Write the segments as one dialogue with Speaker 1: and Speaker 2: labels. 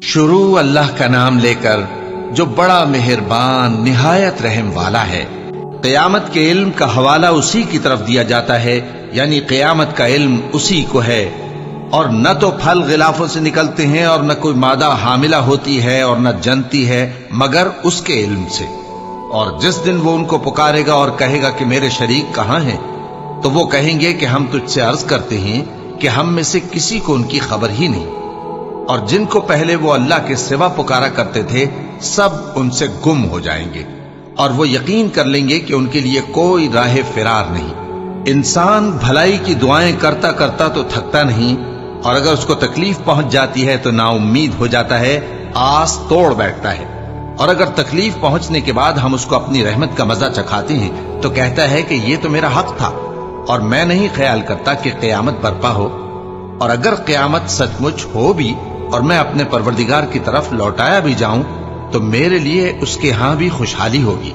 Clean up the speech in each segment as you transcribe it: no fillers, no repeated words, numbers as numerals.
Speaker 1: شروع اللہ کا نام لے کر جو بڑا مہربان نہایت رحم والا ہے۔ قیامت کے علم کا حوالہ اسی کی طرف دیا جاتا ہے، یعنی قیامت کا علم اسی کو ہے، اور نہ تو پھل غلافوں سے نکلتے ہیں اور نہ کوئی مادہ حاملہ ہوتی ہے اور نہ جنتی ہے مگر اس کے علم سے۔ اور جس دن وہ ان کو پکارے گا اور کہے گا کہ میرے شریک کہاں ہیں، تو وہ کہیں گے کہ ہم تجھ سے عرض کرتے ہیں کہ ہم میں سے کسی کو ان کی خبر ہی نہیں، اور جن کو پہلے وہ اللہ کے سوا پکارا کرتے تھے سب ان سے گم ہو جائیں گے، اور وہ یقین کر لیں گے کہ ان کے لیے کوئی راہ فرار نہیں۔ انسان بھلائی کی دعائیں کرتا کرتا تو تھکتا نہیں، اور اگر اس کو تکلیف پہنچ جاتی ہے تو نا امید ہو جاتا ہے، آس توڑ بیٹھتا ہے، اور اگر تکلیف پہنچنے کے بعد ہم اس کو اپنی رحمت کا مزہ چکھاتے ہیں تو کہتا ہے کہ یہ تو میرا حق تھا اور میں نہیں خیال کرتا کہ قیامت برپا ہو۔ اور اگر قیامت سچ مچ ہو بھی اور میں اپنے پروردگار کی طرف لوٹایا بھی جاؤں تو میرے لیے اس کے ہاں بھی خوشحالی ہوگی۔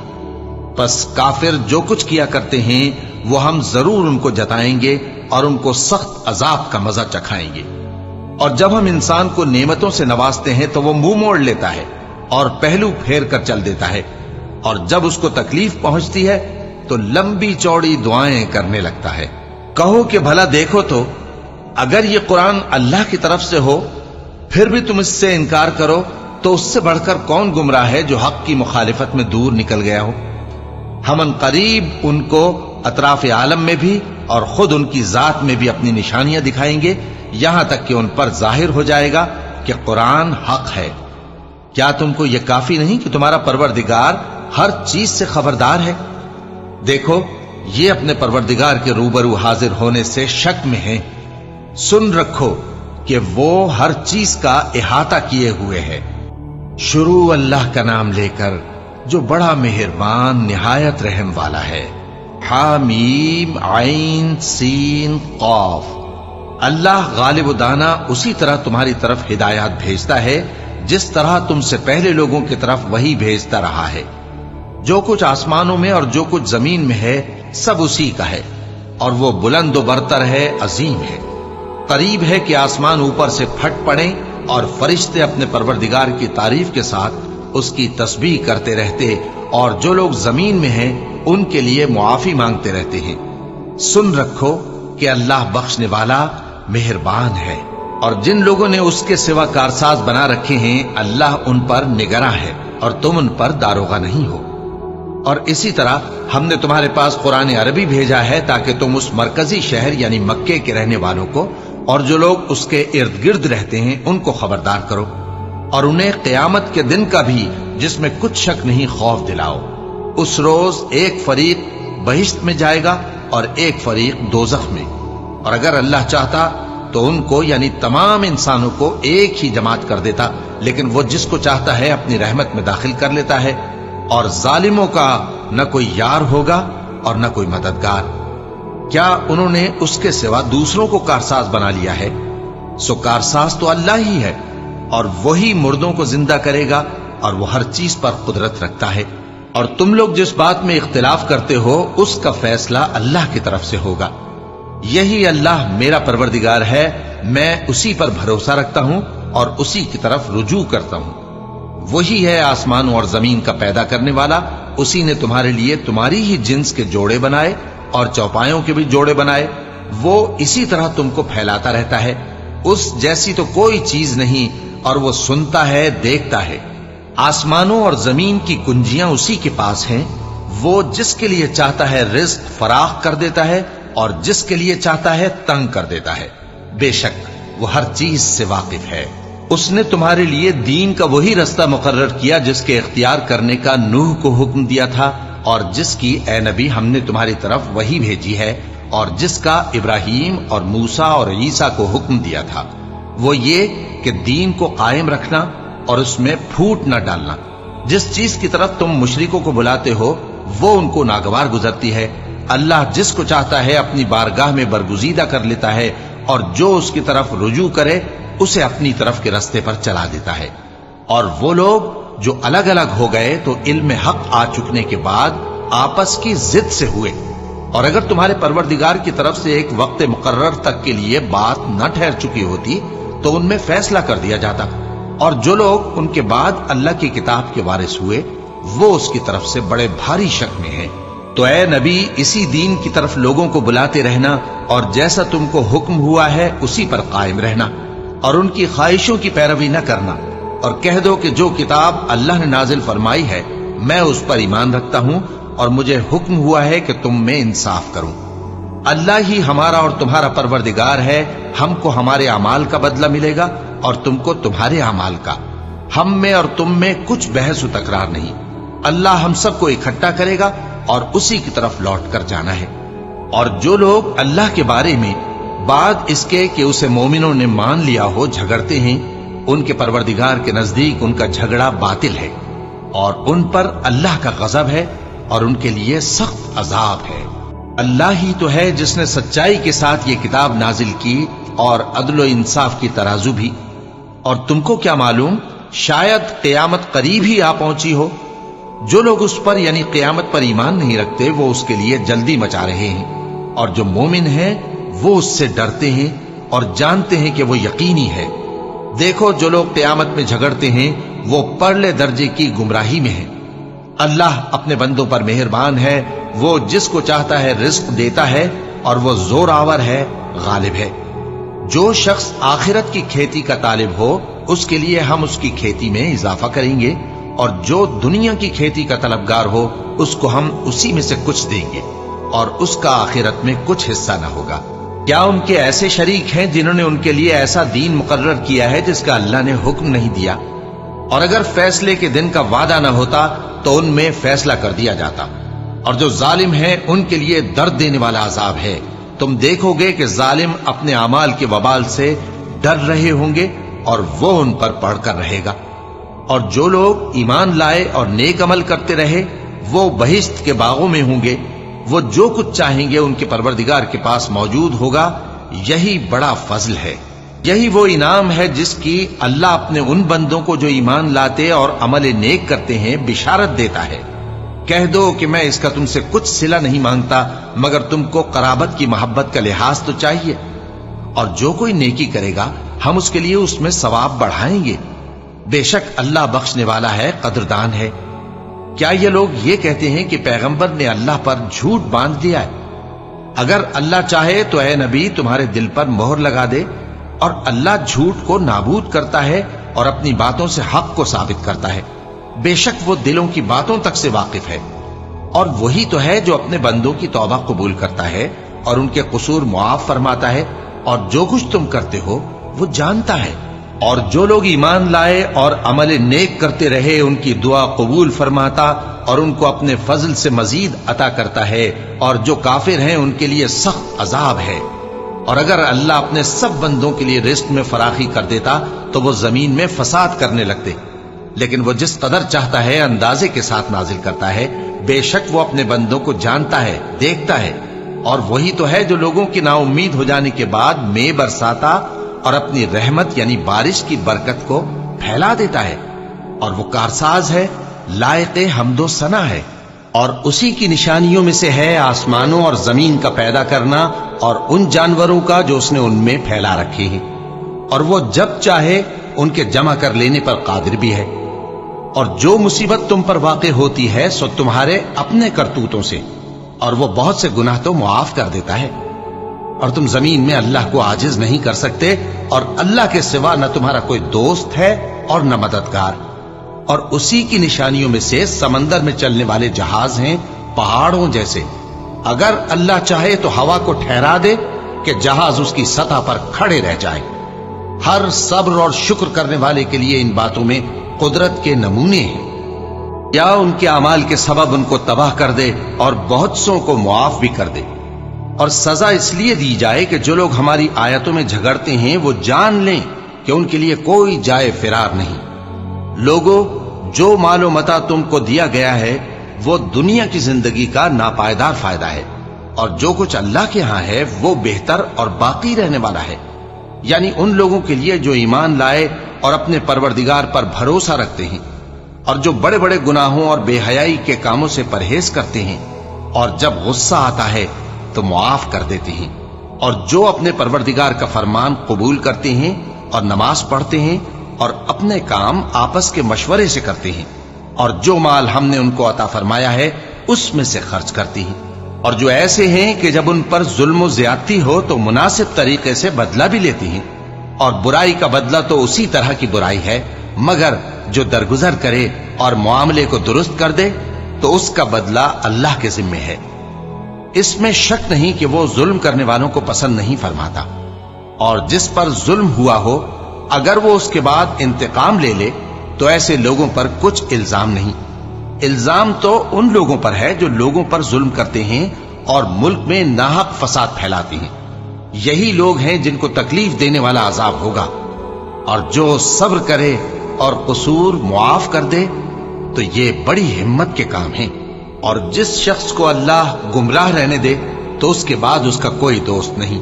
Speaker 1: پس کافر جو کچھ کیا کرتے ہیں وہ ہم ضرور ان کو جتائیں گے اور ان کو سخت عذاب کا مزہ چکھائیں گے۔ اور جب ہم انسان کو نعمتوں سے نوازتے ہیں تو وہ منہ موڑ لیتا ہے اور پہلو پھیر کر چل دیتا ہے، اور جب اس کو تکلیف پہنچتی ہے تو لمبی چوڑی دعائیں کرنے لگتا ہے۔ کہو کہ بھلا دیکھو تو اگر یہ قرآن اللہ کی طرف سے ہو پھر بھی تم اس سے انکار کرو تو اس سے بڑھ کر کون گمراہ ہے جو حق کی مخالفت میں دور نکل گیا ہو۔ ہم ان قریب ان کو اطراف عالم میں بھی اور خود ان کی ذات میں بھی اپنی نشانیاں دکھائیں گے، یہاں تک کہ ان پر ظاہر ہو جائے گا کہ قرآن حق ہے۔ کیا تم کو یہ کافی نہیں کہ تمہارا پروردگار ہر چیز سے خبردار ہے؟ دیکھو یہ اپنے پروردگار کے روبرو حاضر ہونے سے شک میں ہیں۔ سن رکھو کہ وہ ہر چیز کا احاطہ کیے ہوئے ہے۔ شروع اللہ کا نام لے کر جو بڑا مہربان نہایت رحم والا ہے۔ حامیم عین سین قاف۔ اللہ غالب و دانا اسی طرح تمہاری طرف ہدایات بھیجتا ہے جس طرح تم سے پہلے لوگوں کی طرف وہی بھیجتا رہا ہے۔ جو کچھ آسمانوں میں اور جو کچھ زمین میں ہے سب اسی کا ہے، اور وہ بلند و برتر ہے، عظیم ہے۔ قریب ہے کہ آسمان اوپر سے پھٹ پڑیں اور فرشتے اپنے پروردگار کی تعریف کے ساتھ اس کی تسبیح کرتے رہتے، اور جو لوگ زمین میں ہیں ان کے لیے معافی مانگتے رہتے ہیں۔ سن رکھو کہ اللہ بخشنے والا مہربان ہے، اور جن لوگوں نے اس کے سوا کارساز بنا رکھے ہیں اللہ ان پر نگراں ہے اور تم ان پر داروغہ نہیں ہو۔ اور اسی طرح ہم نے تمہارے پاس قرآن عربی بھیجا ہے تاکہ تم اس مرکزی شہر یعنی مکے کے رہنے والوں کو اور جو لوگ اس کے ارد گرد رہتے ہیں ان کو خبردار کرو، اور انہیں قیامت کے دن کا بھی جس میں کچھ شک نہیں خوف دلاؤ۔ اس روز ایک فریق بہشت میں جائے گا اور ایک فریق دوزخ میں، اور اگر اللہ چاہتا تو ان کو یعنی تمام انسانوں کو ایک ہی جماعت کر دیتا، لیکن وہ جس کو چاہتا ہے اپنی رحمت میں داخل کر لیتا ہے، اور ظالموں کا نہ کوئی یار ہوگا اور نہ کوئی مددگار۔ کیا انہوں نے اس کے سوا دوسروں کو کارساز بنا لیا ہے؟ سو کارساز تو اللہ ہی ہے، اور وہی مردوں کو زندہ کرے گا، اور وہ ہر چیز پر قدرت رکھتا ہے۔ اور تم لوگ جس بات میں اختلاف کرتے ہو اس کا فیصلہ اللہ کی طرف سے ہوگا۔ یہی اللہ میرا پروردگار ہے، میں اسی پر بھروسہ رکھتا ہوں اور اسی کی طرف رجوع کرتا ہوں۔ وہی ہے آسمانوں اور زمین کا پیدا کرنے والا، اسی نے تمہارے لیے تمہاری ہی جنس کے جوڑے بنائے اور چوپایوں کے بھی جوڑے بنائے۔ وہ اسی طرح تم کو پھیلاتا رہتا ہے، اس جیسی تو کوئی چیز نہیں، اور وہ سنتا ہے، دیکھتا ہے۔ آسمانوں اور زمین کی کنجیاں اسی کے پاس ہیں، وہ جس کے لیے چاہتا ہے رزق فراخ کر دیتا ہے اور جس کے لیے چاہتا ہے تنگ کر دیتا ہے۔ بے شک وہ ہر چیز سے واقف ہے۔ اس نے تمہارے لیے دین کا وہی رستہ مقرر کیا جس کے اختیار کرنے کا نوح کو حکم دیا تھا، اور جس کی اے نبی ہم نے تمہاری طرف وہی بھیجی ہے، اور جس کا ابراہیم اور موسیٰ اور عیسیٰ کو حکم دیا تھا، وہ یہ کہ دین کو قائم رکھنا اور اس میں پھوٹ نہ ڈالنا۔ جس چیز کی طرف تم مشرکوں کو بلاتے ہو وہ ان کو ناگوار گزرتی ہے۔ اللہ جس کو چاہتا ہے اپنی بارگاہ میں برگزیدہ کر لیتا ہے، اور جو اس کی طرف رجوع کرے اسے اپنی طرف کے رستے پر چلا دیتا ہے۔ اور وہ لوگ جو الگ الگ ہو گئے تو علم حق آ چکنے کے بعد آپس کی ضد سے ہوئے، اور اگر تمہارے پروردگار کی طرف سے ایک وقت مقرر تک کے لیے بات نہ ٹھہر چکی ہوتی تو ان میں فیصلہ کر دیا جاتا، اور جو لوگ ان کے بعد اللہ کی کتاب کے وارث ہوئے وہ اس کی طرف سے بڑے بھاری شک میں ہیں۔ تو اے نبی اسی دین کی طرف لوگوں کو بلاتے رہنا اور جیسا تم کو حکم ہوا ہے اسی پر قائم رہنا اور ان کی خواہشوں کی پیروی نہ کرنا، اور کہہ دو کہ جو کتاب اللہ نے نازل فرمائی ہے میں اس پر ایمان رکھتا ہوں اور مجھے حکم ہوا ہے کہ تم میں انصاف کروں۔ اللہ ہی ہمارا اور تمہارا پروردگار ہے، ہم کو ہمارے اعمال کا بدلہ ملے گا اور تم کو تمہارے اعمال کا، ہم میں اور تم میں کچھ بحث و تکرار نہیں۔ اللہ ہم سب کو اکٹھا کرے گا اور اسی کی طرف لوٹ کر جانا ہے۔ اور جو لوگ اللہ کے بارے میں بعد اس کے کہ اسے مومنوں نے مان لیا ہو جھگڑتے ہیں، ان کے پروردگار کے نزدیک ان کا جھگڑا باطل ہے اور ان پر اللہ کا غضب ہے اور ان کے لیے سخت عذاب ہے۔ اللہ ہی تو ہے جس نے سچائی کے ساتھ یہ کتاب نازل کی اور عدل و انصاف کی ترازو بھی۔ اور تم کو کیا معلوم، شاید قیامت قریب ہی آ پہنچی ہو۔ جو لوگ اس پر یعنی قیامت پر ایمان نہیں رکھتے وہ اس کے لیے جلدی مچا رہے ہیں، اور جو مومن ہیں وہ اس سے ڈرتے ہیں اور جانتے ہیں کہ وہ یقینی ہے۔ دیکھو جو لوگ قیامت میں جھگڑتے ہیں وہ پرلے درجے کی گمراہی میں ہیں۔ اللہ اپنے بندوں پر مہربان ہے، وہ جس کو چاہتا ہے رزق دیتا ہے اور وہ زور آور ہے، غالب ہے۔ جو شخص آخرت کی کھیتی کا طالب ہو اس کے لیے ہم اس کی کھیتی میں اضافہ کریں گے، اور جو دنیا کی کھیتی کا طلبگار ہو اس کو ہم اسی میں سے کچھ دیں گے اور اس کا آخرت میں کچھ حصہ نہ ہوگا۔ کیا ان کے ایسے شریک ہیں جنہوں نے ان کے لیے ایسا دین مقرر کیا ہے جس کا اللہ نے حکم نہیں دیا؟ اور اگر فیصلے کے دن کا وعدہ نہ ہوتا تو ان میں فیصلہ کر دیا جاتا۔ اور جو ظالم ہیں ان کے لیے درد دینے والا عذاب ہے۔ تم دیکھو گے کہ ظالم اپنے اعمال کے وبال سے ڈر رہے ہوں گے اور وہ ان پر پڑھ کر رہے گا۔ اور جو لوگ ایمان لائے اور نیک عمل کرتے رہے وہ بہشت کے باغوں میں ہوں گے، وہ جو کچھ چاہیں گے ان کے پروردگار کے پاس موجود ہوگا۔ یہی بڑا فضل ہے، یہی وہ انعام ہے جس کی اللہ اپنے ان بندوں کو جو ایمان لاتے اور عمل نیک کرتے ہیں بشارت دیتا ہے۔ کہہ دو کہ میں اس کا تم سے کچھ صلہ نہیں مانگتا مگر تم کو قرابت کی محبت کا لحاظ تو چاہیے، اور جو کوئی نیکی کرے گا ہم اس کے لیے اس میں ثواب بڑھائیں گے۔ بے شک اللہ بخشنے والا ہے، قدردان ہے۔ کیا یہ لوگ یہ کہتے ہیں کہ پیغمبر نے اللہ پر جھوٹ باندھ دیا ہے؟ اگر اللہ چاہے تو اے نبی تمہارے دل پر مہر لگا دے، اور اللہ جھوٹ کو نابود کرتا ہے اور اپنی باتوں سے حق کو ثابت کرتا ہے۔ بے شک وہ دلوں کی باتوں تک سے واقف ہے، اور وہی تو ہے جو اپنے بندوں کی توبہ قبول کرتا ہے اور ان کے قصور معاف فرماتا ہے، اور جو کچھ تم کرتے ہو وہ جانتا ہے۔ اور جو لوگ ایمان لائے اور عمل نیک کرتے رہے ان کی دعا قبول فرماتا اور ان کو اپنے فضل سے مزید عطا کرتا ہے، اور جو کافر ہیں ان کے لیے سخت عذاب ہے۔ اور اگر اللہ اپنے سب بندوں کے لیے رزق میں فراخی کر دیتا تو وہ زمین میں فساد کرنے لگتے، لیکن وہ جس قدر چاہتا ہے اندازے کے ساتھ نازل کرتا ہے۔ بے شک وہ اپنے بندوں کو جانتا ہے، دیکھتا ہے، اور وہی تو ہے جو لوگوں کی نا امید ہو جانے کے بعد میں برساتا اور اپنی رحمت یعنی بارش کی برکت کو پھیلا دیتا ہے، اور وہ کارساز ہے، لائق حمد و ثنا ہے۔ اور اسی کی نشانیوں میں سے ہے آسمانوں اور زمین کا پیدا کرنا اور ان جانوروں کا جو اس نے ان میں پھیلا رکھے ہیں، اور وہ جب چاہے ان کے جمع کر لینے پر قادر بھی ہے۔ اور جو مصیبت تم پر واقع ہوتی ہے سو تمہارے اپنے کرتوتوں سے، اور وہ بہت سے گناہ تو معاف کر دیتا ہے۔ اور تم زمین میں اللہ کو عاجز نہیں کر سکتے، اور اللہ کے سوا نہ تمہارا کوئی دوست ہے اور نہ مددگار۔ اور اسی کی نشانیوں میں سے سمندر میں چلنے والے جہاز ہیں، پہاڑوں جیسے۔ اگر اللہ چاہے تو ہوا کو ٹھہرا دے کہ جہاز اس کی سطح پر کھڑے رہ جائے۔ ہر صبر اور شکر کرنے والے کے لیے ان باتوں میں قدرت کے نمونے ہیں۔ یا ان کے اعمال کے سبب ان کو تباہ کر دے اور بہت سوں کو معاف بھی کر دے۔ اور سزا اس لیے دی جائے کہ جو لوگ ہماری آیتوں میں جھگڑتے ہیں وہ جان لیں کہ ان کے لیے کوئی جائے فرار نہیں۔ لوگوں، جو مال و متاع تم کو دیا گیا ہے وہ دنیا کی زندگی کا ناپائیدار فائدہ ہے، اور جو کچھ اللہ کے ہاں ہے وہ بہتر اور باقی رہنے والا ہے، یعنی ان لوگوں کے لیے جو ایمان لائے اور اپنے پروردگار پر بھروسہ رکھتے ہیں، اور جو بڑے بڑے گناہوں اور بے حیائی کے کاموں سے پرہیز کرتے ہیں، اور جب غصہ آتا ہے تو معاف کر دیتے ہیں، اور جو اپنے پروردگار کا فرمان قبول کرتے ہیں اور نماز پڑھتے ہیں اور اپنے کام آپس کے مشورے سے کرتے ہیں، اور جو مال ہم نے ان کو عطا فرمایا ہے اس میں سے خرچ کرتی ہیں، اور جو ایسے ہیں کہ جب ان پر ظلم و زیادتی ہو تو مناسب طریقے سے بدلہ بھی لیتی ہیں، اور برائی کا بدلہ تو اسی طرح کی برائی ہے، مگر جو درگزر کرے اور معاملے کو درست کر دے تو اس کا بدلہ اللہ کے ذمے ہے۔ اس میں شک نہیں کہ وہ ظلم کرنے والوں کو پسند نہیں فرماتا، اور جس پر ظلم ہوا ہو اگر وہ اس کے بعد انتقام لے لے تو ایسے لوگوں پر کچھ الزام نہیں۔ الزام تو ان لوگوں پر ہے جو لوگوں پر ظلم کرتے ہیں اور ملک میں ناحق فساد پھیلاتے ہیں، یہی لوگ ہیں جن کو تکلیف دینے والا عذاب ہوگا، اور جو صبر کرے اور قصور معاف کر دے تو یہ بڑی ہمت کے کام ہیں۔ اور جس شخص کو اللہ گمراہ رہنے دے تو اس کے بعد اس کا کوئی دوست نہیں۔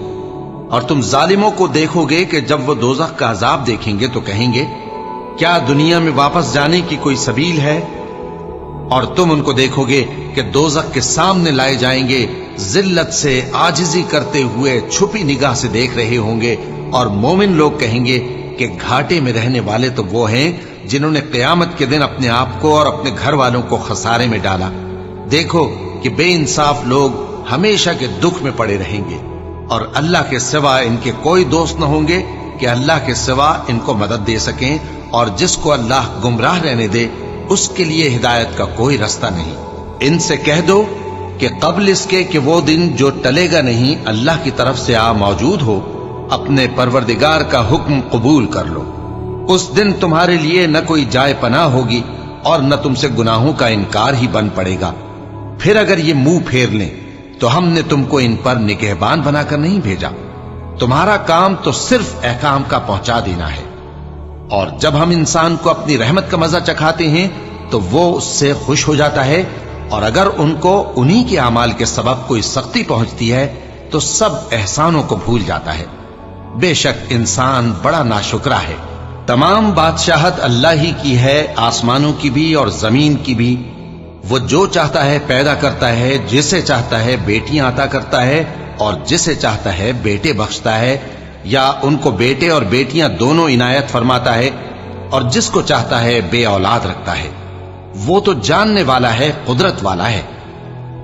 Speaker 1: اور تم ظالموں کو دیکھو گے کہ جب وہ دوزخ کا عذاب دیکھیں گے تو کہیں گے کیا دنیا میں واپس جانے کی کوئی سبیل ہے؟ اور تم ان کو دیکھو گے کہ دوزخ کے سامنے لائے جائیں گے، ذلت سے عاجزی کرتے ہوئے چھپی نگاہ سے دیکھ رہے ہوں گے، اور مومن لوگ کہیں گے کہ گھاٹے میں رہنے والے تو وہ ہیں جنہوں نے قیامت کے دن اپنے آپ کو اور اپنے گھر والوں کو خسارے میں ڈالا۔ دیکھو کہ بے انصاف لوگ ہمیشہ کے دکھ میں پڑے رہیں گے، اور اللہ کے سوا ان کے کوئی دوست نہ ہوں گے کہ اللہ کے سوا ان کو مدد دے سکیں، اور جس کو اللہ گمراہ رہنے دے اس کے لیے ہدایت کا کوئی رستہ نہیں۔ ان سے کہہ دو کہ قبل اس کے کہ وہ دن جو ٹلے گا نہیں اللہ کی طرف سے آ موجود ہو، اپنے پروردگار کا حکم قبول کر لو۔ اس دن تمہارے لیے نہ کوئی جائے پناہ ہوگی اور نہ تم سے گناہوں کا انکار ہی بن پڑے گا۔ پھر اگر یہ منہ پھیر لیں تو ہم نے تم کو ان پر نگہبان بنا کر نہیں بھیجا، تمہارا کام تو صرف احکام کا پہنچا دینا ہے۔ اور جب ہم انسان کو اپنی رحمت کا مزہ چکھاتے ہیں تو وہ اس سے خوش ہو جاتا ہے، اور اگر ان کو انہی کے اعمال کے سبب کوئی سختی پہنچتی ہے تو سب احسانوں کو بھول جاتا ہے۔ بے شک انسان بڑا ناشکرا ہے۔ تمام بادشاہت اللہ ہی کی ہے، آسمانوں کی بھی اور زمین کی بھی۔ وہ جو چاہتا ہے پیدا کرتا ہے، جسے چاہتا ہے بیٹیاں عطا کرتا ہے اور جسے چاہتا ہے بیٹے بخشتا ہے، یا ان کو بیٹے اور بیٹیاں دونوں عنایت فرماتا ہے، اور جس کو چاہتا ہے بے اولاد رکھتا ہے۔ وہ تو جاننے والا ہے، قدرت والا ہے،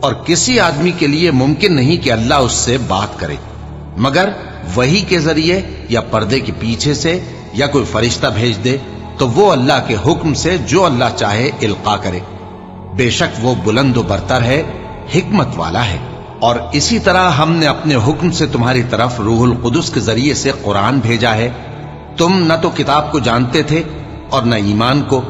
Speaker 1: اور کسی آدمی کے لیے ممکن نہیں کہ اللہ اس سے بات کرے مگر وحی کے ذریعے یا پردے کے پیچھے سے، یا کوئی فرشتہ بھیج دے تو وہ اللہ کے حکم سے جو اللہ چاہے القا کرے۔ بے شک وہ بلند و برتر ہے، حکمت والا ہے۔ اور اسی طرح ہم نے اپنے حکم سے تمہاری طرف روح القدس کے ذریعے سے قرآن بھیجا ہے۔ تم نہ تو کتاب کو جانتے تھے اور نہ ایمان کو،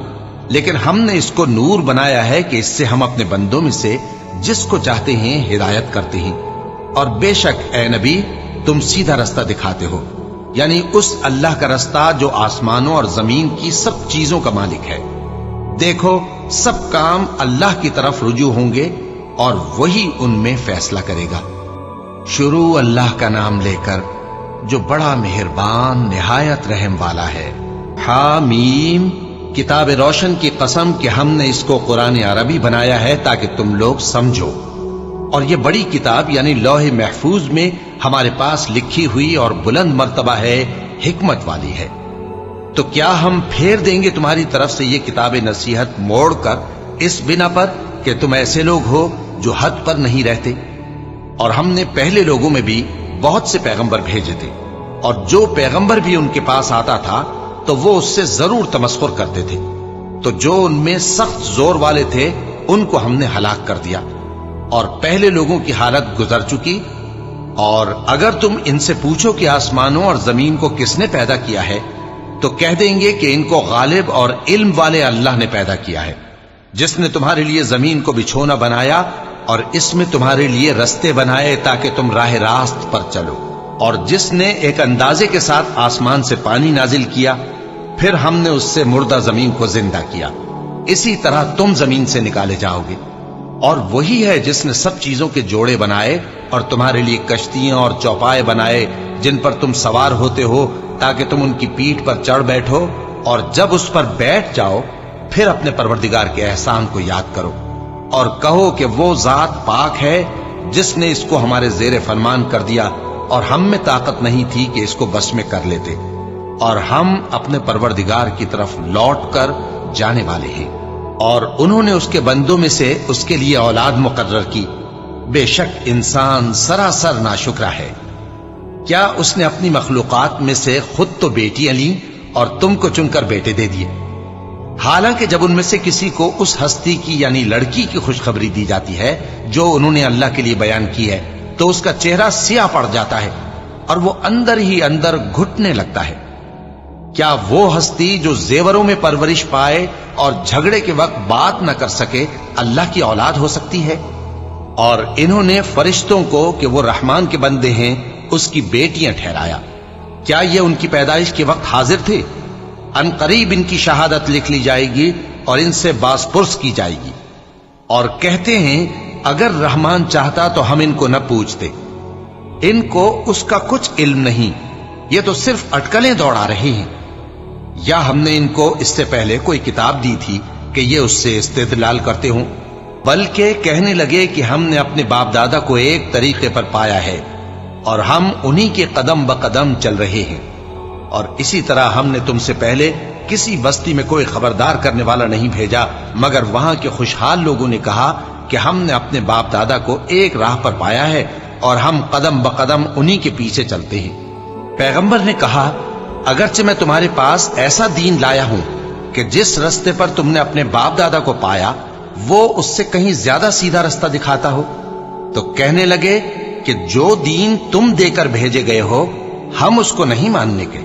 Speaker 1: لیکن ہم نے اس کو نور بنایا ہے کہ اس سے ہم اپنے بندوں میں سے جس کو چاہتے ہیں ہدایت کرتے ہیں۔ اور بے شک اے نبی تم سیدھا رستہ دکھاتے ہو، یعنی اس اللہ کا رستہ جو آسمانوں اور زمین کی سب چیزوں کا مالک ہے۔ دیکھو سب کام اللہ کی طرف رجوع ہوں گے اور وہی ان میں فیصلہ کرے گا۔ شروع اللہ کا نام لے کر جو بڑا مہربان نہایت رحم والا ہے۔ حامیم، کتاب روشن کی قسم کہ ہم نے اس کو قرآن عربی بنایا ہے تاکہ تم لوگ سمجھو، اور یہ بڑی کتاب یعنی لوح محفوظ میں ہمارے پاس لکھی ہوئی اور بلند مرتبہ ہے، حکمت والی ہے۔ تو کیا ہم پھیر دیں گے تمہاری طرف سے یہ کتاب نصیحت موڑ کر اس بنا پر کہ تم ایسے لوگ ہو جو حد پر نہیں رہتے؟ اور ہم نے پہلے لوگوں میں بھی بہت سے پیغمبر بھیجے تھے، اور جو پیغمبر بھی ان کے پاس آتا تھا تو وہ اس سے ضرور تمسخر کرتے تھے، تو جو ان میں سخت زور والے تھے ان کو ہم نے ہلاک کر دیا، اور پہلے لوگوں کی حالت گزر چکی۔ اور اگر تم ان سے پوچھو کہ آسمانوں اور زمین کو کس نے پیدا کیا ہے تو کہہ دیں گے کہ ان کو غالب اور علم والے اللہ نے پیدا کیا ہے، جس نے تمہارے لیے زمین کو بچھونا بنایا اور اس میں تمہارے لیے رستے بنائے تاکہ تم راہ راست پر چلو، اور جس نے ایک اندازے کے ساتھ آسمان سے پانی نازل کیا، پھر ہم نے اس سے مردہ زمین کو زندہ کیا، اسی طرح تم زمین سے نکالے جاؤ گے۔ اور وہی ہے جس نے سب چیزوں کے جوڑے بنائے اور تمہارے لیے کشتیاں اور چوپائے بنائے جن پر تم سوار ہوتے ہو تاکہ تم ان کی پیٹھ پر چڑھ بیٹھو، اور جب اس پر بیٹھ جاؤ پھر اپنے پروردگار کے احسان کو یاد کرو اور کہو کہ وہ ذات پاک ہے جس نے اس کو ہمارے زیر فرمان کر دیا اور ہم میں طاقت نہیں تھی کہ اس کو بس میں کر لیتے۔ اور ہم اپنے پروردگار کی طرف لوٹ کر جانے والے ہیں۔ اور انہوں نے اس کے بندوں میں سے اس کے لیے اولاد مقرر کی۔ بے شک انسان سراسر ناشکرا ہے۔ کیا اس نے اپنی مخلوقات میں سے خود تو بیٹیاں لیں اور تم کو چن کر بیٹے دے دیے؟ حالانکہ جب ان میں سے کسی کو اس ہستی کی یعنی لڑکی کی خوشخبری دی جاتی ہے جو انہوں نے اللہ کے لیے بیان کی ہے تو اس کا چہرہ سیاہ پڑ جاتا ہے اور وہ اندر ہی اندر گھٹنے لگتا ہے۔ کیا وہ ہستی جو زیوروں میں پرورش پائے اور جھگڑے کے وقت بات نہ کر سکے اللہ کی اولاد ہو سکتی ہے؟ اور انہوں نے فرشتوں کو کہ وہ رحمان کے بندے ہیں اس کی بیٹیاں ٹھہرایا۔ کیا یہ ان کی پیدائش کے وقت حاضر تھے؟ ان قریب ان کی شہادت لکھ لی جائے گی اور ان سے باز پرس کی جائے گی۔ اور کہتے ہیں اگر رحمان چاہتا تو ہم ان کو نہ پوچھتے۔ ان کو اس کا کچھ علم نہیں، یہ تو صرف اٹکلیں دوڑا رہے ہیں۔ یا ہم نے ان کو اس سے پہلے کوئی کتاب دی تھی کہ یہ اس سے استدلال کرتے ہوں؟ بلکہ کہنے لگے کہ ہم نے اپنے باپ دادا کو ایک طریقے پر پایا ہے اور ہم انہی کے قدم بقدم چل رہے ہیں۔ اور اسی طرح ہم نے تم سے پہلے کسی بستی میں کوئی خبردار کرنے والا نہیں بھیجا مگر وہاں کے خوشحال لوگوں نے کہا کہ ہم نے اپنے باپ دادا کو ایک راہ پر پایا ہے اور ہم قدم بقدم انہی کے پیچھے چلتے ہیں۔ پیغمبر نے کہا اگرچہ میں تمہارے پاس ایسا دین لایا ہوں کہ جس رستے پر تم نے اپنے باپ دادا کو پایا وہ اس سے کہیں زیادہ سیدھا رستہ دکھاتا ہو، تو کہنے لگے کہ جو دین تم دے کر بھیجے گئے ہو ہم اس کو نہیں ماننے کے۔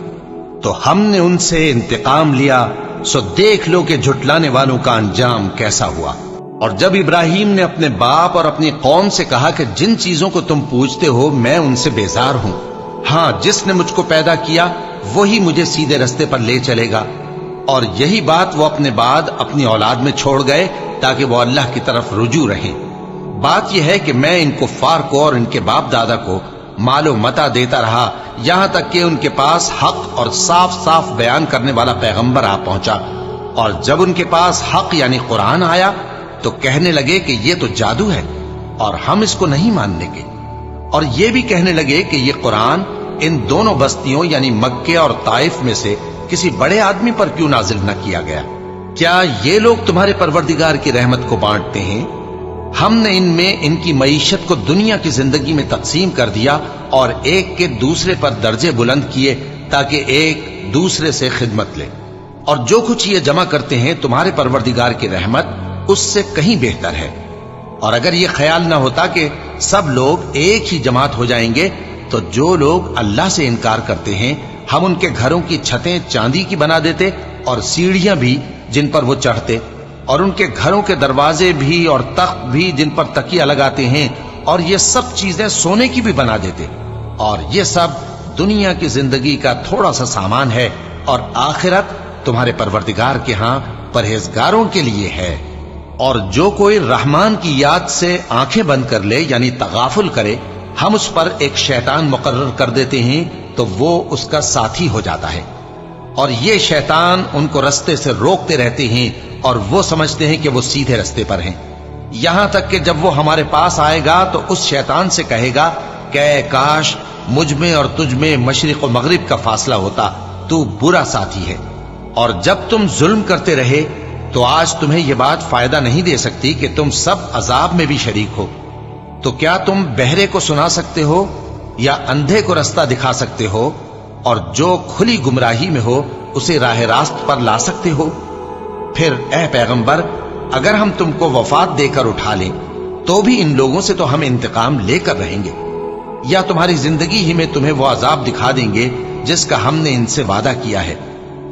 Speaker 1: تو ہم نے ان سے انتقام لیا، سو دیکھ لو کہ جھٹلانے والوں کا انجام کیسا ہوا۔ اور جب ابراہیم نے اپنے باپ اور اپنی قوم سے کہا کہ جن چیزوں کو تم پوجتے ہو میں ان سے بیزار ہوں، ہاں جس نے مجھ کو پیدا کیا وہی مجھے سیدھے رستے پر لے چلے گا، اور یہی بات وہ اپنے بعد اپنی اولاد میں چھوڑ گئے تاکہ وہ اللہ کی طرف رجوع رہیں۔ بات یہ ہے کہ میں ان کفار کو اور ان کے باپ دادا کو مال و متاع دیتا رہا یہاں تک کہ ان کے پاس حق اور صاف صاف بیان کرنے والا پیغمبر آ پہنچا، اور جب ان کے پاس حق یعنی قرآن آیا تو کہنے لگے کہ یہ تو جادو ہے اور ہم اس کو نہیں ماننے کے، اور یہ بھی کہنے لگے کہ یہ قرآن ان دونوں بستیوں یعنی مکے اور طائف میں سے کسی بڑے آدمی پر کیوں نازل نہ کیا گیا؟ کیا یہ لوگ تمہارے پروردگار کی رحمت کو بانٹتے ہیں؟ ہم نے ان میں ان کی معیشت کو دنیا کی زندگی میں تقسیم کر دیا اور ایک کے دوسرے پر درجے بلند کیے تاکہ ایک دوسرے سے خدمت لے، اور جو کچھ یہ جمع کرتے ہیں تمہارے پروردگار کی رحمت اس سے کہیں بہتر ہے۔ اور اگر یہ خیال نہ ہوتا کہ سب لوگ ایک ہی جماعت ہو جائیں گے تو جو لوگ اللہ سے انکار کرتے ہیں ہم ان کے گھروں کی چھتیں چاندی کی بنا دیتے اور سیڑھیاں بھی جن پر وہ چڑھتے، اور ان کے گھروں کے دروازے بھی اور تخت بھی جن پر تکیہ لگاتے ہیں، اور یہ سب چیزیں سونے کی بھی بنا دیتے، اور یہ سب دنیا کی زندگی کا تھوڑا سا سامان ہے، اور آخرت تمہارے پروردگار کے ہاں پرہیزگاروں کے لیے ہے۔ اور جو کوئی رحمان کی یاد سے آنکھیں بند کر لے یعنی تغافل کرے ہم اس پر ایک شیطان مقرر کر دیتے ہیں تو وہ اس کا ساتھی ہو جاتا ہے، اور یہ شیطان ان کو رستے سے روکتے رہتے ہیں اور وہ سمجھتے ہیں کہ وہ سیدھے رستے پر ہیں، یہاں تک کہ جب وہ ہمارے پاس آئے گا تو اس شیطان سے کہے گا کہ اے کاش مجھ میں اور تجھ میں مشرق و مغرب کا فاصلہ ہوتا، تو برا ساتھی ہے۔ اور جب تم ظلم کرتے رہے تو آج تمہیں یہ بات فائدہ نہیں دے سکتی کہ تم سب عذاب میں بھی شریک ہو۔ تو کیا تم بہرے کو سنا سکتے ہو یا اندھے کو رستہ دکھا سکتے ہو، اور جو کھلی گمراہی میں ہو اسے راہ راست پر لا سکتے ہو؟ پھر اے پیغمبر اگر ہم تم کو وفات دے کر اٹھا لیں تو بھی ان لوگوں سے تو ہم انتقام لے کر رہیں گے، یا تمہاری زندگی ہی میں تمہیں وہ عذاب دکھا دیں گے جس کا ہم نے ان سے وعدہ کیا ہے،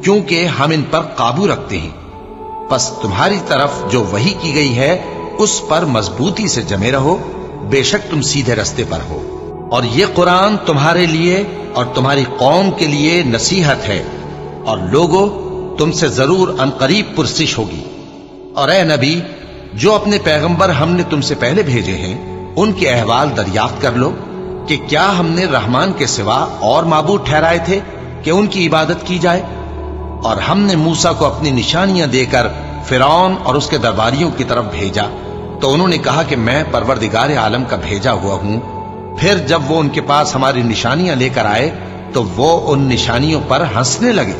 Speaker 1: کیونکہ ہم ان پر قابو رکھتے ہیں۔ پس تمہاری طرف جو وحی کی گئی ہے اس پر مضبوطی سے جمے رہو، بے شک تم سیدھے رستے پر ہو، اور یہ قرآن تمہارے لیے اور تمہاری قوم کے لیے نصیحت ہے، اور لوگوں تم سے ضرور ان قریب پرسش ہوگی۔ اور اے نبی جو اپنے پیغمبر ہم نے تم سے پہلے بھیجے ہیں ان کے احوال دریافت کر لو کہ کیا ہم نے رحمان کے سوا اور معبود ٹھہرائے تھے کہ ان کی عبادت کی جائے؟ اور ہم نے موسیٰ کو اپنی نشانیاں دے کر فرعون اور اس کے درباریوں کی طرف بھیجا تو انہوں نے کہا کہ میں پروردگار عالم کا بھیجا ہوا ہوں۔ پھر جب وہ ان کے پاس ہماری نشانیاں لے کر آئے تو وہ ان نشانیوں پر ہنسنے لگے،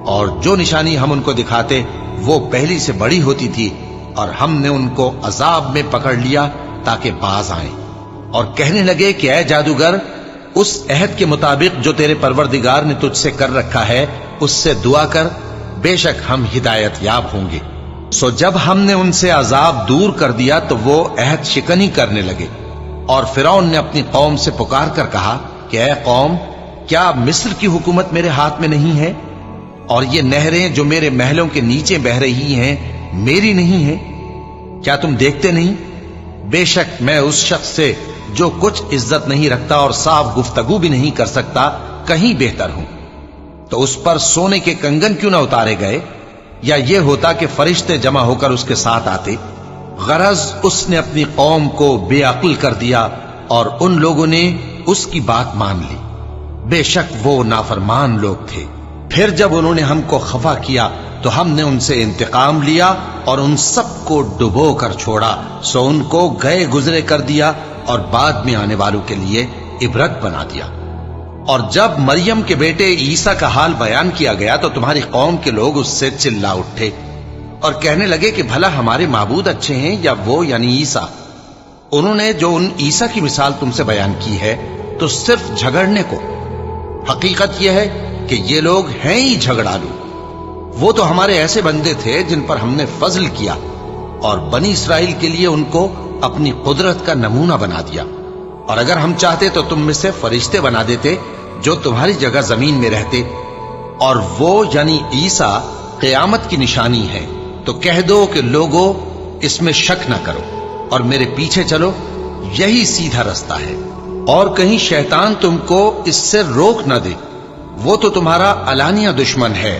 Speaker 1: اور جو نشانی ہم ان کو دکھاتے وہ پہلی سے بڑی ہوتی تھی، اور ہم نے ان کو عذاب میں پکڑ لیا تاکہ باز آئیں، اور کہنے لگے کہ اے جادوگر، اس عہد کے مطابق جو تیرے پروردگار نے تجھ سے کر رکھا ہے اس سے دعا کر، بے شک ہم ہدایت یاب ہوں گے۔ سو جب ہم نے ان سے عذاب دور کر دیا تو وہ عہد شکنی کرنے لگے، اور فرعون نے اپنی قوم سے پکار کر کہا کہ اے قوم، کیا مصر کی حکومت میرے ہاتھ میں نہیں ہے؟ اور یہ نہریں جو میرے محلوں کے نیچے بہ رہی ہیں میری نہیں ہیں؟ کیا تم دیکھتے نہیں؟ بے شک میں اس شخص سے جو کچھ عزت نہیں رکھتا اور صاف گفتگو بھی نہیں کر سکتا کہیں بہتر ہوں۔ تو اس پر سونے کے کنگن کیوں نہ اتارے گئے، یا یہ ہوتا کہ فرشتے جمع ہو کر اس کے ساتھ آتے؟ غرض اس نے اپنی قوم کو بے عقل کر دیا، اور ان لوگوں نے اس کی بات مان لی۔ بے شک وہ نافرمان لوگ تھے۔ پھر جب انہوں نے ہم کو خفا کیا تو ہم نے ان سے انتقام لیا اور ان سب کو ڈبو کر چھوڑا، سو ان کو گئے گزرے کر دیا اور بعد میں آنے والوں کے لیے عبرت بنا دیا۔ اور جب مریم کے بیٹے عیسیٰ کا حال بیان کیا گیا تو تمہاری قوم کے لوگ اس سے چلا اٹھے اور کہنے لگے کہ بھلا ہمارے معبود اچھے ہیں یا وہ یعنی عیسیٰ؟ انہوں نے جو ان عیسیٰ کی مثال تم سے بیان کی ہے تو صرف جھگڑنے کو۔ حقیقت یہ ہے کہ یہ لوگ ہیں ہی جھگڑالو۔ وہ تو ہمارے ایسے بندے تھے جن پر ہم نے فضل کیا، اور بنی اسرائیل کے لیے ان کو اپنی قدرت کا نمونہ بنا دیا، اور اگر ہم چاہتے تو تم میں سے فرشتے بنا دیتے جو تمہاری جگہ زمین میں رہتے، اور وہ یعنی عیسیٰ قیامت کی نشانی ہے۔ تو کہہ دو کہ لوگوں اس میں شک نہ کرو اور میرے پیچھے چلو، یہی سیدھا رستہ ہے، اور کہیں شیطان تم کو اس سے روک نہ دے، وہ تو تمہارا علانیہ دشمن ہے۔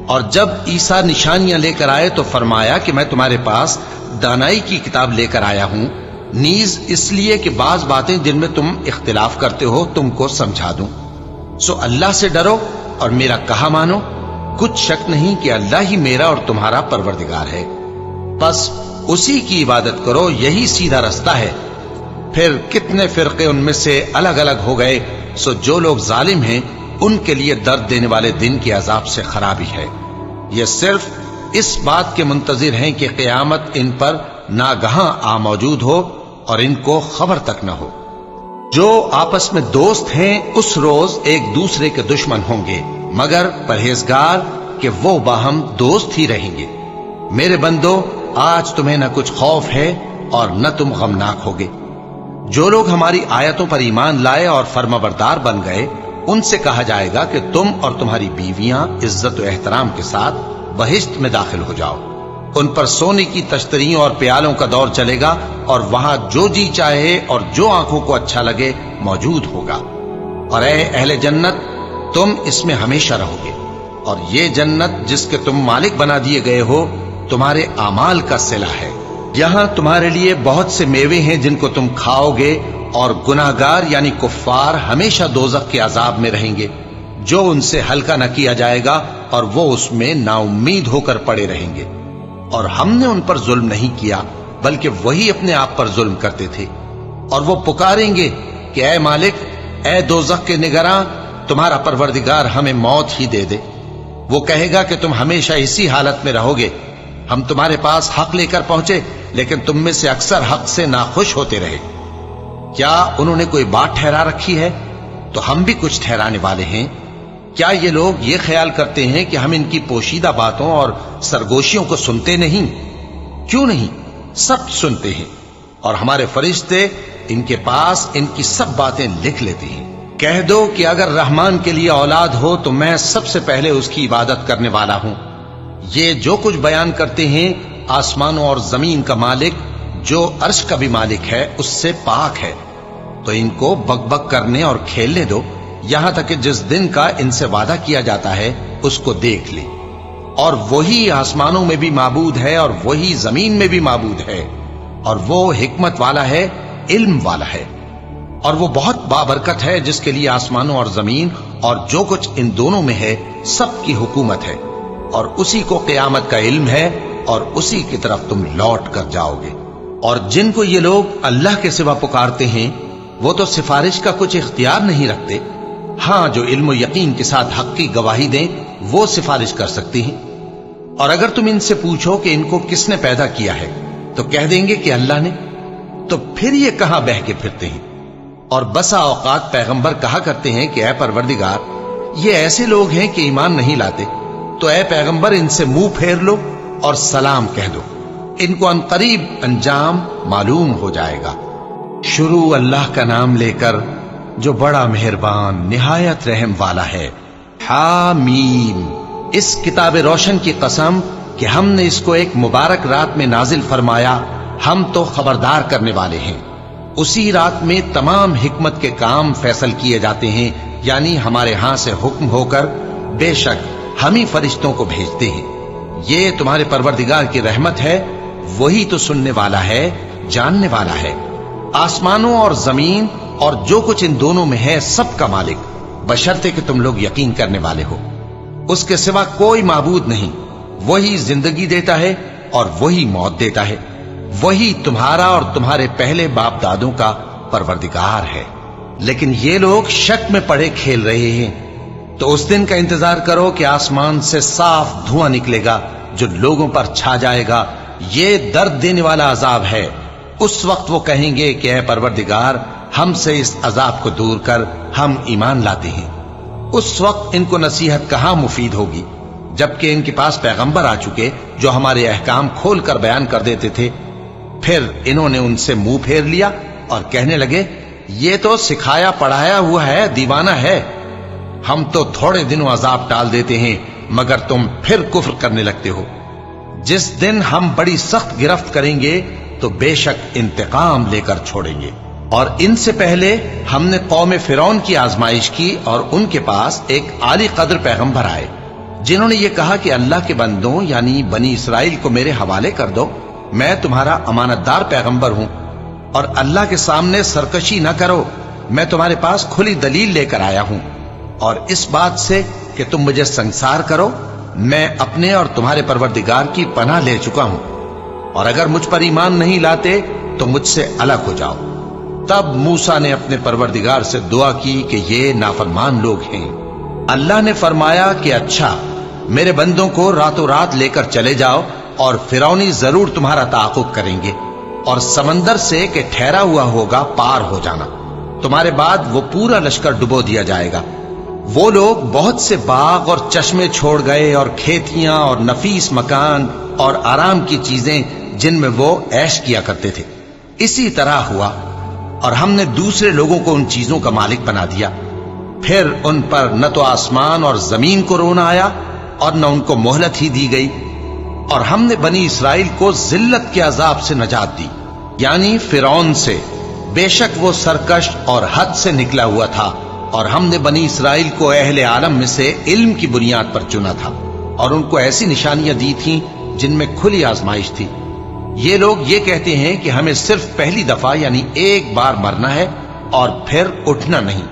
Speaker 1: اور جب عیسیٰ نشانیاں لے کر آئے تو فرمایا کہ میں تمہارے پاس دانائی کی کتاب لے کر آیا ہوں، نیز اس لیے کہ بعض باتیں جن میں تم اختلاف کرتے ہو تم کو سمجھا دوں۔ سو اللہ سے ڈرو اور میرا کہا مانو، کچھ شک نہیں کہ اللہ ہی میرا اور تمہارا پروردگار ہے، بس اسی کی عبادت کرو، یہی سیدھا رستہ ہے۔ پھر کتنے فرقے ان میں سے الگ الگ ہو گئے، سو جو لوگ ظالم ہیں ان کے لیے درد دینے والے دن کے عذاب سے خرابی ہے۔ یہ صرف اس بات کے منتظر ہیں کہ قیامت ان پر ناگہاں آ موجود ہو اور ان کو خبر تک نہ ہو۔ جو آپس میں دوست ہیں اس روز ایک دوسرے کے دشمن ہوں گے، مگر پرہیزگار کہ وہ باہم دوست ہی رہیں گے۔ میرے بندو، آج تمہیں نہ کچھ خوف ہے اور نہ تم غمناک ہوگے۔ جو لوگ ہماری آیتوں پر ایمان لائے اور فرمانبردار بن گئے ان سے کہا جائے گا کہ تم اور تمہاری بیویاں عزت و احترام کے ساتھ بہشت میں داخل ہو جاؤ۔ ان پر سونے کی تشتریوں اور پیالوں کا دور چلے گا، اور وہاں جو جی چاہے اور جو آنکھوں کو اچھا لگے موجود ہوگا۔ اور اے اہل جنت، تم اس میں ہمیشہ رہو گے، اور یہ جنت جس کے تم مالک بنا دیے گئے ہو تمہارے اعمال کا صلہ ہے۔ یہاں تمہارے لیے بہت سے میوے ہیں جن کو تم کھاؤ گے، اور گناہگار یعنی کفار ہمیشہ دوزخ کے عذاب میں رہیں گے، جو ان سے ہلکا نہ کیا جائے گا، اور وہ اس میں نا امید ہو کر پڑے رہیں گے۔ اور ہم نے ان پر ظلم نہیں کیا بلکہ وہی اپنے آپ پر ظلم کرتے تھے۔ اور وہ پکاریں گے کہ اے مالک، اے دوزخ کے نگراں، تمہارا پروردگار ہمیں موت ہی دے دے۔ وہ کہے گا کہ تم ہمیشہ اسی حالت میں رہو گے، ہم تمہارے پاس حق لے کر پہنچے لیکن تم میں سے اکثر حق سے ناخوش ہوتے رہے۔ کیا انہوں نے کوئی بات ٹھہرا رکھی ہے تو ہم بھی کچھ ٹھہرانے والے ہیں۔ کیا یہ لوگ یہ خیال کرتے ہیں کہ ہم ان کی پوشیدہ باتوں اور سرگوشیوں کو سنتے نہیں؟ کیوں نہیں، سب سنتے ہیں، اور ہمارے فرشتے ان کے پاس ان کی سب باتیں لکھ لیتے ہیں۔ کہہ دو کہ اگر رحمان کے لیے اولاد ہو تو میں سب سے پہلے اس کی عبادت کرنے والا ہوں۔ یہ جو کچھ بیان کرتے ہیں آسمانوں اور زمین کا مالک جو عرش کا بھی مالک ہے اس سے پاک ہے، تو ان کو بک بک کرنے اور کھیلنے دو، یہاں تک کہ جس دن کا ان سے وعدہ کیا جاتا ہے اس کو دیکھ لیں۔ اور وہی آسمانوں میں بھی معبود ہے اور وہی زمین میں بھی معبود ہے، اور وہ حکمت والا ہے، علم والا ہے، اور وہ بہت بابرکت ہے جس کے لیے آسمانوں اور زمین اور جو کچھ ان دونوں میں ہے سب کی حکومت ہے، اور اسی کو قیامت کا علم ہے، اور اسی کی طرف تم لوٹ کر جاؤ گے۔ اور جن کو یہ لوگ اللہ کے سوا پکارتے ہیں وہ تو سفارش کا کچھ اختیار نہیں رکھتے، ہاں جو علم و یقین کے ساتھ حق کی گواہی دیں وہ سفارش کر سکتی ہیں۔ اور اگر تم ان سے پوچھو کہ ان کو کس نے پیدا کیا ہے تو کہہ دیں گے کہ اللہ نے، تو پھر یہ کہاں بہہ کے پھرتے ہیں۔ اور بسا اوقات پیغمبر کہا کرتے ہیں کہ اے پروردگار، یہ ایسے لوگ ہیں کہ ایمان نہیں لاتے، تو اے پیغمبر ان سے منہ پھیر لو اور سلام کہہ دو، ان کو عنقریب انجام معلوم ہو جائے گا۔ شروع اللہ کا نام لے کر جو بڑا مہربان نہایت رحم والا ہے۔ حامیم، اس کتاب روشن کی قسم کہ ہم نے اس کو ایک مبارک رات میں نازل فرمایا، ہم تو خبردار کرنے والے ہیں۔ اسی رات میں تمام حکمت کے کام فیصل کیے جاتے ہیں، یعنی ہمارے ہاں سے حکم ہو کر بے شک ہم ہی فرشتوں کو بھیجتے ہیں۔ یہ تمہارے پروردگار کی رحمت ہے، وہی تو سننے والا ہے، جاننے والا ہے۔ آسمانوں اور زمین اور جو کچھ ان دونوں میں ہے سب کا مالک، بشرطے کہ تم لوگ یقین کرنے والے ہو۔ اس کے سوا کوئی معبود نہیں، وہی زندگی دیتا ہے اور وہی موت دیتا ہے، وہی تمہارا اور تمہارے پہلے باپ دادوں کا پروردگار ہے۔ لیکن یہ لوگ شک میں پڑے کھیل رہے ہیں۔ تو اس دن کا انتظار کرو کہ آسمان سے صاف دھواں نکلے گا جو لوگوں پر چھا جائے گا، یہ درد دینے والا عذاب ہے۔ اس وقت وہ کہیں گے کہ اے پروردگار، ہم سے اس عذاب کو دور کر، ہم ایمان لاتے ہیں۔ اس وقت ان کو نصیحت کہاں مفید ہوگی، جبکہ ان کے پاس پیغمبر آ چکے جو ہمارے احکام کھول کر بیان کر دیتے تھے۔ پھر انہوں نے ان سے منہ پھیر لیا اور کہنے لگے، یہ تو سکھایا پڑھایا ہوا ہے، دیوانہ ہے، ہم تو تھوڑے دنوں عذاب ٹال دیتے ہیں مگر تم پھر کفر کرنے لگتے ہو۔ جس دن ہم بڑی سخت گرفت کریں گے تو بے شک انتقام لے کر چھوڑیں گے۔ اور ان سے پہلے ہم نے قوم فرعون کی آزمائش کی اور ان کے پاس ایک عالی قدر پیغمبر آئے جنہوں نے یہ کہا کہ اللہ کے بندوں یعنی بنی اسرائیل کو میرے حوالے کر دو، میں تمہارا امانت دار پیغمبر ہوں، اور اللہ کے سامنے سرکشی نہ کرو، میں تمہارے پاس کھلی دلیل لے کر آیا ہوں، اور اس بات سے کہ تم مجھے سنسار کرو، میں اپنے اور تمہارے پروردگار کی پناہ لے چکا ہوں، اور اگر مجھ پر ایمان نہیں لاتے تو مجھ سے الگ ہو جاؤ۔ تب موسیٰ نے اپنے پروردگار سے دعا کی کہ یہ نافرمان لوگ ہیں۔ اللہ نے فرمایا کہ اچھا، میرے بندوں کو راتوں رات لے کر چلے جاؤ، اور فرعونی ضرور تمہارا تعاقب کریں گے، اور سمندر سے کہ ٹھہرا ہوا ہوگا پار ہو جانا، تمہارے بعد وہ پورا لشکر ڈبو دیا جائے گا۔ وہ لوگ بہت سے باغ اور چشمے چھوڑ گئے اور کھیتیاں اور نفیس مکان اور آرام کی چیزیں جن میں وہ عیش کیا کرتے تھے۔ اسی طرح ہوا، اور ہم نے دوسرے لوگوں کو ان چیزوں کا مالک بنا دیا۔ پھر ان پر نہ تو آسمان اور زمین کو رونا آیا اور نہ ان کو مہلت ہی دی گئی، اور ہم نے بنی اسرائیل کو ذلت کے عذاب سے نجات دی، یعنی فرعون سے، بے شک وہ سرکش اور حد سے نکلا ہوا تھا، اور ہم نے بنی اسرائیل کو اہل عالم میں سے علم کی بنیاد پر چنا تھا، اور ان کو ایسی نشانیاں دی تھیں جن میں کھلی آزمائش تھی۔ یہ لوگ یہ کہتے ہیں کہ ہمیں صرف پہلی دفعہ یعنی ایک بار مرنا ہے اور پھر اٹھنا نہیں،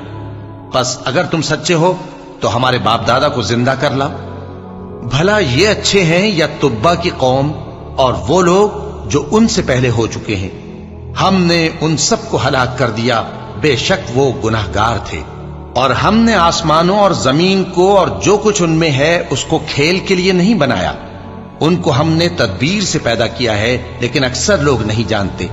Speaker 1: بس اگر تم سچے ہو تو ہمارے باپ دادا کو زندہ کر لاؤ۔ بھلا یہ اچھے ہیں یا تبا کی قوم اور وہ لوگ جو ان سے پہلے ہو چکے ہیں؟ ہم نے ان سب کو ہلاک کر دیا، بے شک وہ گناہگار تھے۔ اور ہم نے آسمانوں اور زمین کو اور جو کچھ ان میں ہے اس کو کھیل کے لیے نہیں بنایا، ان کو ہم نے تدبیر سے پیدا کیا ہے، لیکن اکثر لوگ نہیں جانتے۔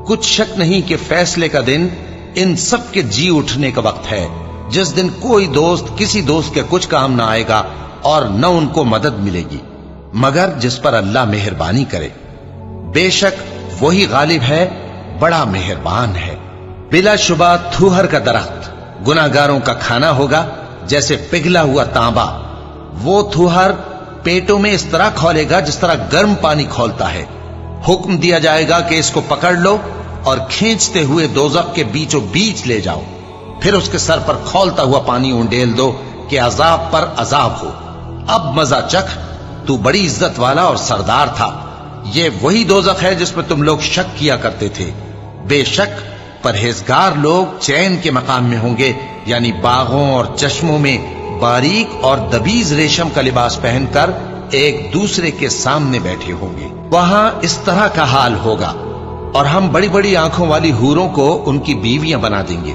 Speaker 1: کچھ شک نہیں کہ فیصلے کا دن ان سب کے جی اٹھنے کا وقت ہے، جس دن کوئی دوست کسی دوست کے کچھ کام نہ آئے گا اور نہ ان کو مدد ملے گی مگر جس پر اللہ مہربانی کرے۔ بے شک وہی غالب ہے، بڑا مہربان ہے۔ بلا شبہ تھوہر کا درخت گناہگاروں کا کھانا ہوگا، جیسے پگھلا ہوا تانبا۔ وہ تھوہر پیٹوں میں اس طرح کھولے گا جس طرح گرم پانی کھولتا ہے۔ حکم دیا جائے گا کہ اس کو پکڑ لو اور کھینچتے ہوئے دوزخ کے بیچوں بیچ لے جاؤ، پھر اس کے سر پر کھولتا ہوا پانی انڈیل دو کہ عذاب پر عذاب ہو۔ اب مزہ چکھ، تو بڑی عزت والا اور سردار تھا۔ یہ وہی دوزخ ہے جس میں تم لوگ شک کیا کرتے تھے۔ بے شک پرہیزگار لوگ چین کے مقام میں ہوں گے، یعنی باغوں اور چشموں میں باریک اور دبیز ریشم کا لباس پہن کر ایک دوسرے کے سامنے بیٹھے ہوں گے۔ وہاں اس طرح کا حال ہوگا، اور ہم بڑی بڑی آنکھوں والی حوروں کو ان کی بیویاں بنا دیں گے۔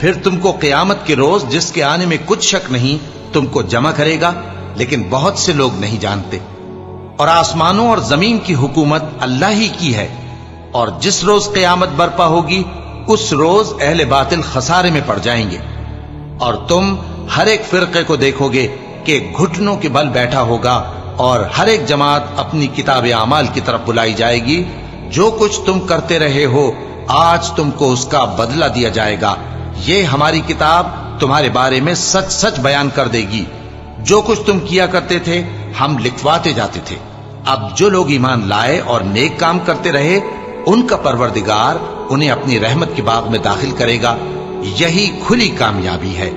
Speaker 1: پھر تم کو قیامت کے روز جس کے آنے میں کچھ شک نہیں تم کو جمع کرے گا، لیکن بہت سے لوگ نہیں جانتے۔ اور آسمانوں اور زمین کی حکومت اللہ ہی کی ہے، اور جس روز قیامت برپا ہوگی اس روز اہل باطل خسارے میں پڑ جائیں گے، اور تم ہر ایک فرقے کو دیکھو گے کہ گھٹنوں کے بل بیٹھا ہوگا، اور ہر ایک جماعت اپنی کتاب اعمال کی طرف بلائی جائے گی۔ جو کچھ تم کرتے رہے ہو آج تم کو اس کا بدلہ دیا جائے گا، یہ ہماری کتاب تمہارے بارے میں سچ سچ بیان کر دے گی۔ جو کچھ تم کیا کرتے تھے ہم لکھواتے جاتے تھے۔ اب جو لوگ ایمان لائے اور نیک کام کرتے رہے ان کا پروردگار انہیں اپنی رحمت کے باغ میں داخل کرے گا، یہی کھلی کامیابی ہے۔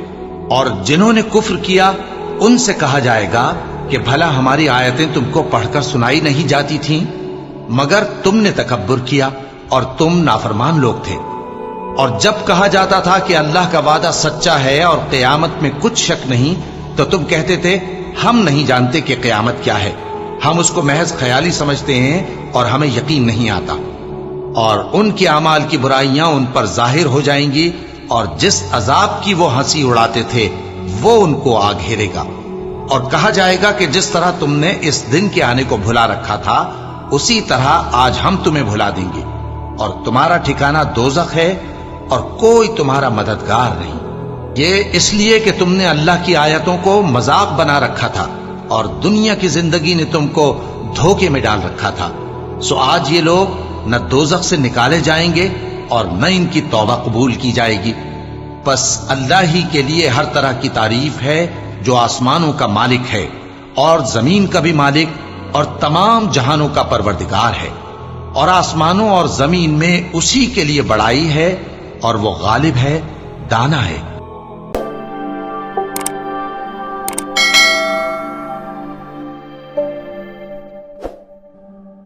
Speaker 1: اور جنہوں نے کفر کیا ان سے کہا جائے گا کہ بھلا ہماری آیتیں تم کو پڑھ کر سنائی نہیں جاتی تھیں؟ مگر تم نے تکبر کیا اور تم نافرمان لوگ تھے۔ اور جب کہا جاتا تھا کہ اللہ کا وعدہ سچا ہے اور قیامت میں کچھ شک نہیں، تو تم کہتے تھے ہم نہیں جانتے کہ قیامت کیا ہے، ہم اس کو محض خیالی سمجھتے ہیں اور ہمیں یقین نہیں آتا۔ اور ان کے اعمال کی برائیاں ان پر ظاہر ہو جائیں گی، اور جس عذاب کی وہ ہنسی اڑاتے تھے وہ ان کو آ گھیرے گا۔ اور کہا جائے گا کہ جس طرح تم نے اس دن کے آنے کو بھلا رکھا تھا اسی طرح آج ہم تمہیں بھلا دیں گے، اور تمہارا ٹھکانہ دوزخ ہے اور کوئی تمہارا مددگار نہیں۔ یہ اس لیے کہ تم نے اللہ کی آیتوں کو مذاق بنا رکھا تھا اور دنیا کی زندگی نے تم کو دھوکے میں ڈال رکھا تھا، سو آج یہ لوگ نہ دوزخ سے نکالے جائیں گے اور نہ ان کی توبہ قبول کی جائے گی۔ پس اللہ ہی کے لیے ہر طرح کی تعریف ہے جو آسمانوں کا مالک ہے اور زمین کا بھی مالک اور تمام جہانوں کا پروردگار ہے۔ اور آسمانوں اور زمین میں اسی کے لیے بڑائی ہے، اور وہ غالب ہے، دانا ہے۔